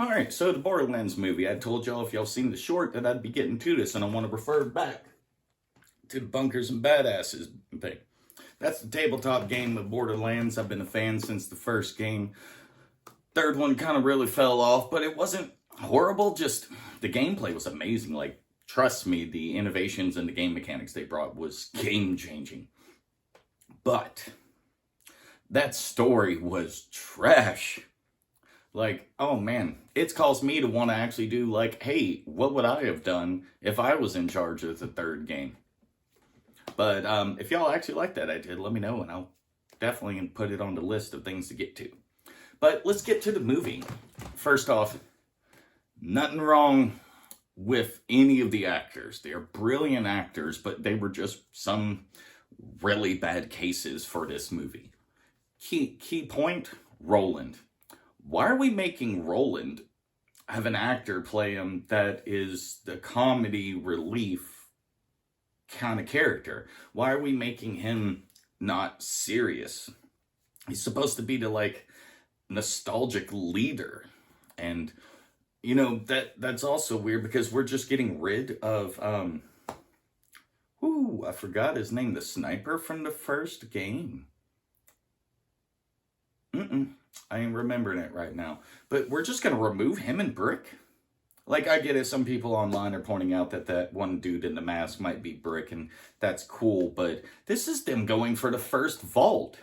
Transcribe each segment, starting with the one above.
Alright, so the Borderlands movie. I told y'all if y'all seen the short that I'd be getting to this, and I want to refer back to the Bunkers and Badasses thing. That's the tabletop game of Borderlands. I've been a fan since the first game. Third one kind of really fell off, but it wasn't horrible. Just the gameplay was amazing. Like, trust me, the innovations and the game mechanics they brought was game-changing. But that story was trash. Like, oh man, it's caused me to want to actually do, like, hey, what would I have done if I was in charge of the third game? But if y'all actually like that idea, let me know, and I'll definitely put it on the list of things to get to. But let's get to the movie. First off, nothing wrong with any of the actors. They're brilliant actors, but they were just some really bad cases for this movie. Key point, Roland. Why are we making Roland have an actor play him that is the comedy relief kind of character? Why are we making him not serious? He's supposed to be the, like, nostalgic leader. And, you know, that's also weird because we're just getting rid of, I forgot his name, the sniper from the first game. I ain't remembering it right now. But we're just going to remove him and Brick? Like, I get it, some people online are pointing out that one dude in the mask might be Brick, and that's cool, but this is them going for the first vault.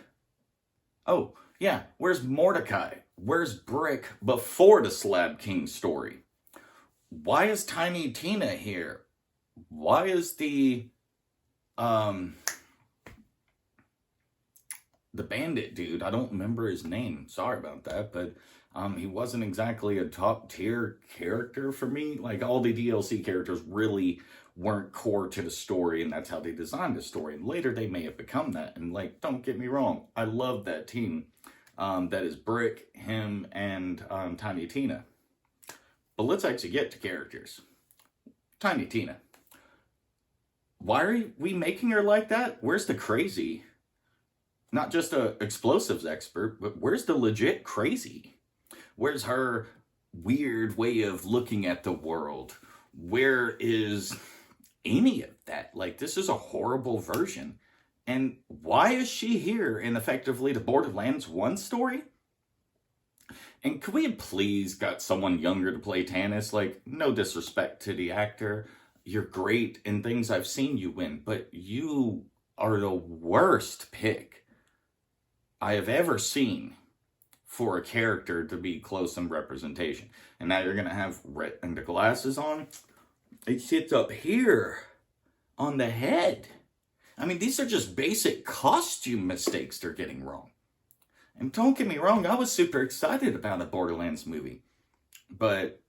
Oh, yeah, where's Mordecai? Where's Brick before the Slab King story? Why is Tiny Tina here? Why is the bandit dude, I don't remember his name, sorry about that, but he wasn't exactly a top tier character for me. Like, all the DLC characters really weren't core to the story, and that's how they designed the story, and later they may have become that. And, like, don't get me wrong, I love that team. That is Brick, him, and Tiny Tina. But let's actually get to characters. Tiny Tina. Why are we making her like that? Where's the crazy? Not just a explosives expert, but where's the legit crazy? Where's her weird way of looking at the world? Where is any of that? Like, this is a horrible version. And why is she here in effectively the Borderlands 1 story? And could we have please got someone younger to play Tannis? Like, no disrespect to the actor. You're great in things I've seen you in, but you are the worst pick I have ever seen for a character to be close in representation. And now you're going to have red and the glasses on. It sits up here on the head. I mean, these are just basic costume mistakes they're getting wrong. And don't get me wrong, I was super excited about a Borderlands movie. But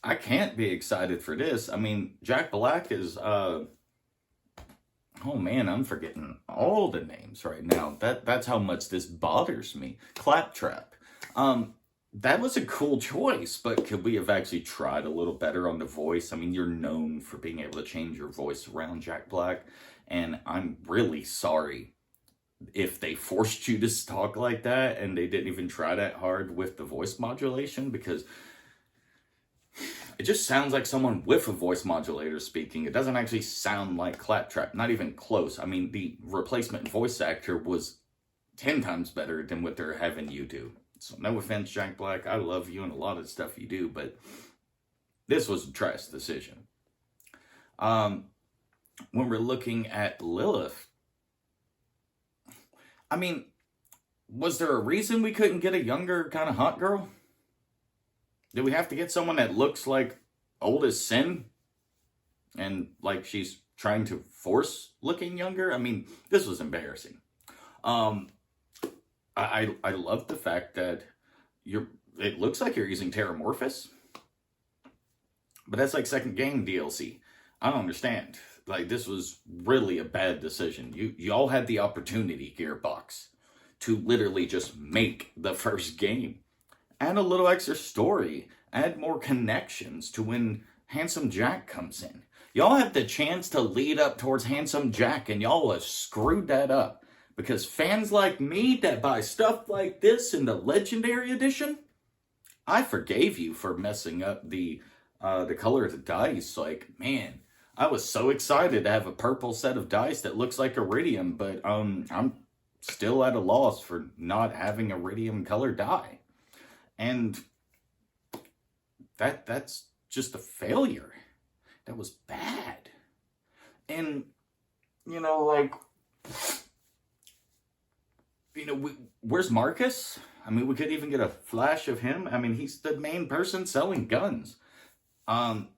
I can't be excited for this. I mean, Jack Black is, oh man, I'm forgetting all the names right now. That's how much this bothers me. Claptrap. That was a cool choice, but could we have actually tried a little better on the voice? I mean, you're known for being able to change your voice around, Jack Black, and I'm really sorry if they forced you to talk like that and they didn't even try that hard with the voice modulation, because it just sounds like someone with a voice modulator speaking. It doesn't actually sound like Claptrap, not even close. I mean, the replacement voice actor was 10 times better than what they're having you do. So no offense, Jack Black, I love you and a lot of the stuff you do, but this was a trash decision. When we're looking at Lilith, I mean, was there a reason we couldn't get a younger kind of hot girl? Did we have to get someone that looks like old as sin? And like she's trying to force looking younger? I mean, this was embarrassing. I love the fact that it looks like you're using Terramorphous. But that's like second game DLC. I don't understand. Like, this was really a bad decision. Y'all had the opportunity, Gearbox, to literally just make the first game. Add a little extra story. Add more connections to when Handsome Jack comes in. Y'all had the chance to lead up towards Handsome Jack, and y'all have screwed that up. Because fans like me that buy stuff like this in the Legendary Edition, I forgave you for messing up the color of the dice. Like, man, I was so excited to have a purple set of dice that looks like iridium, but I'm still at a loss for not having iridium color die. And that's just a failure. That was bad. And like, where's Marcus? I mean, we could even get a flash of him. I mean, he's the main person selling guns.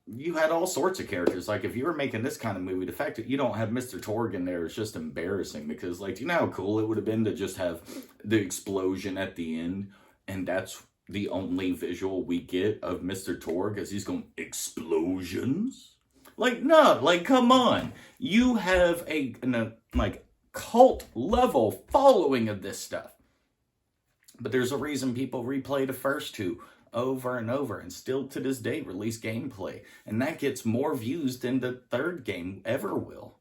You had all sorts of characters. Like, if you were making this kind of movie, the fact that you don't have Mr. Torg in there is just embarrassing, because, like, do you know how cool it would have been to just have the explosion at the end, and that's the only visual we get of Mr. Torg, as he's going, explosions? Like, no, like, come on. You have a like, cult level following of this stuff. But there's a reason people replay the first two over and over, and still to this day release gameplay, and that gets more views than the third game ever will.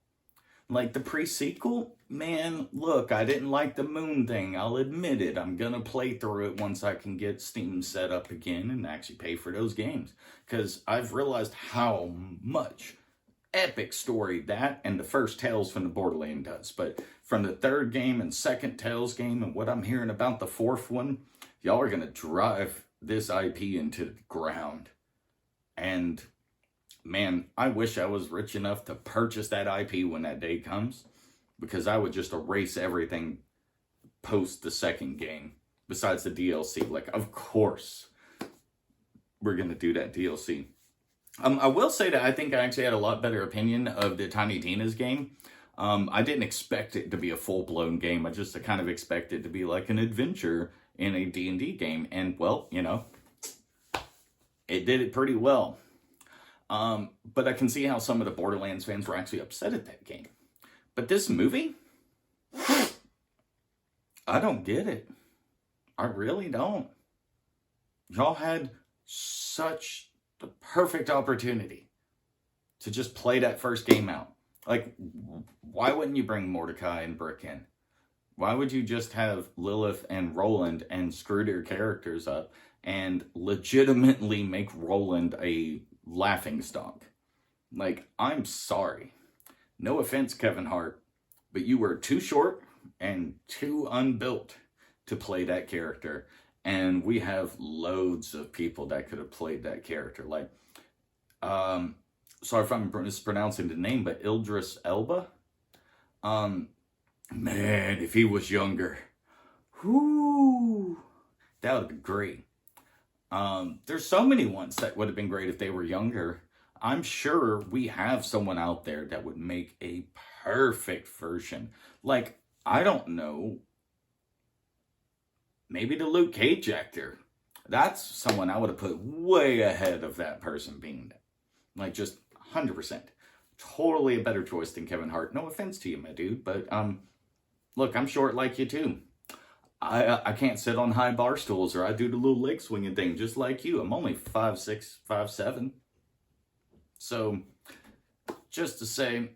Like, the pre-sequel, man, look, I didn't like the moon thing, I'll admit it. I'm gonna play through it once I can get Steam set up again and actually pay for those games, because I've realized how much epic story that and the first Tales from the Borderlands does. But from the third game and second Tales game, and what I'm hearing about the fourth one, y'all are gonna drive this IP into the ground. And man, I wish I was rich enough to purchase that IP when that day comes, because I would just erase everything post the second game besides the DLC. Like, of course we're gonna do that DLC. I will say that I think I actually had a lot better opinion of the Tiny Tina's game. I didn't expect it to be a full-blown game. I just kind of expected it to be like an adventure in a D&D game, and well, it did it pretty well. But I can see how some of the Borderlands fans were actually upset at that game. But this movie, I don't get it. I really don't. Y'all had such the perfect opportunity to just play that first game out. Like, why wouldn't you bring Mordecai and Brick in? Why would you just have Lilith and Roland and screw their characters up and legitimately make Roland a laughingstock? Like, I'm sorry. No offense, Kevin Hart, but you were too short and too unbuilt to play that character. And we have loads of people that could have played that character. Like, sorry if I'm mispronouncing the name, but Idris Elba. Man, if he was younger, whoo, that would have been great. There's so many ones that would have been great if they were younger. I'm sure we have someone out there that would make a perfect version. Like, I don't know, maybe the Luke Cage actor. That's someone I would have put way ahead of that person being that. Like, just 100%. Totally a better choice than Kevin Hart. No offense to you, my dude, but look, I'm short like you too. I can't sit on high bar stools, or I do the little leg swinging thing just like you. I'm only 5'6", 5'7". So, just to say,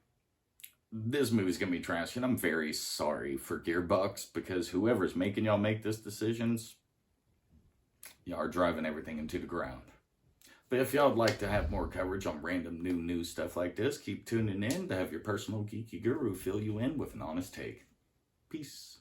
this movie's gonna be trash, and I'm very sorry for Gearbox, because whoever's making y'all make this decisions, y'all are driving everything into the ground. But if y'all would like to have more coverage on random new news stuff like this, keep tuning in to have your personal geeky guru fill you in with an honest take. Peace.